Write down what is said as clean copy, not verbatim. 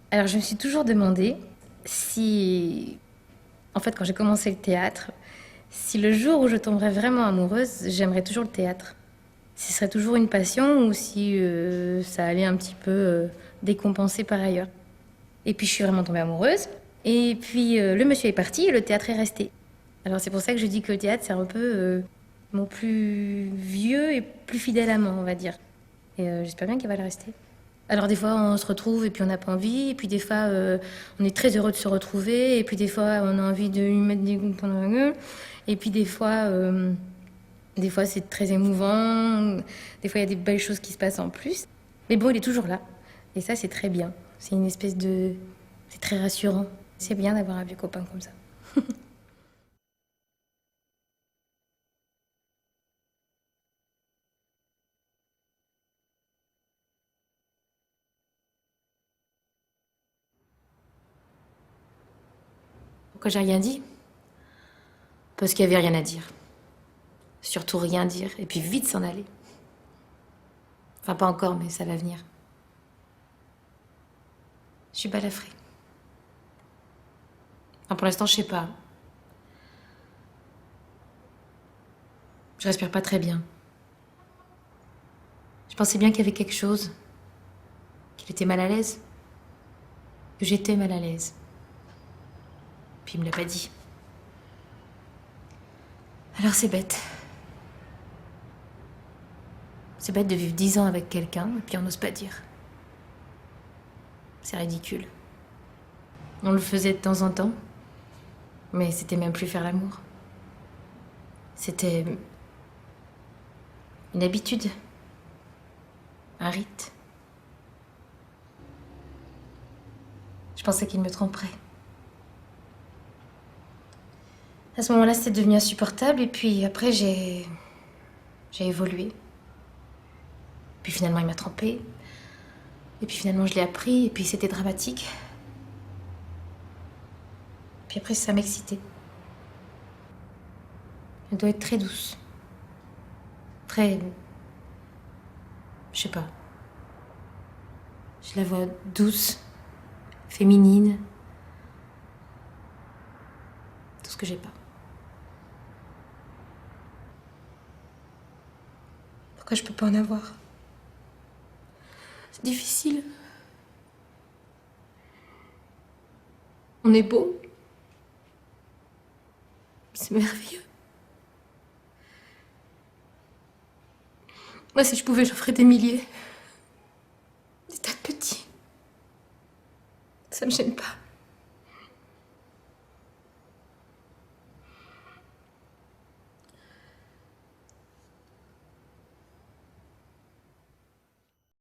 Alors, je me suis toujours demandé si, en fait, quand j'ai commencé le théâtre, si le jour où je tomberais vraiment amoureuse, j'aimerais toujours le théâtre. Si ce serait toujours une passion ou si ça allait un petit peu décompenser par ailleurs. Et puis, je suis vraiment tombée amoureuse. Et puis, le monsieur est parti et le théâtre est resté. Alors, c'est pour ça que je dis que le théâtre, c'est un peu mon plus vieux et plus fidèle amant, on va dire. Et j'espère bien qu'il va le rester. Alors des fois on se retrouve et puis on n'a pas envie, et puis des fois on est très heureux de se retrouver, et puis des fois on a envie de lui mettre des coups pendant la gueule, et puis des fois c'est très émouvant, des fois il y a des belles choses qui se passent en plus. Mais bon, il est toujours là, et ça c'est très bien. C'est une espèce de... C'est très rassurant. C'est bien d'avoir un vieux copain comme ça. Pourquoi j'ai rien dit? Parce qu'il y avait rien à dire. Surtout rien dire, et puis vite s'en aller. Enfin pas encore, mais ça va venir. Je suis balafrée. Enfin, pour l'instant, je sais pas. Je respire pas très bien. Je pensais bien qu'il y avait quelque chose, qu'il était mal à l'aise, que j'étais mal à l'aise. Puis il me l'a pas dit. Alors c'est bête. C'est bête de vivre 10 ans avec quelqu'un et puis on n'ose pas dire. C'est ridicule. On le faisait de temps en temps, mais c'était même plus faire l'amour. C'était une habitude, un rite. Je pensais qu'il me tromperait. À ce moment-là, c'était devenu insupportable et puis après, j'ai évolué. Puis finalement, il m'a trompée. Et puis finalement, je l'ai appris et puis c'était dramatique. Puis après, ça m'excitait. Elle doit être très douce. Très... Je sais pas. Je la vois douce, féminine. Tout ce que j'ai pas. Pourquoi je peux pas en avoir? C'est difficile. On est beau. C'est merveilleux. Moi, si je pouvais, j'en ferais des milliers. Des tas de petits. Ça me gêne pas.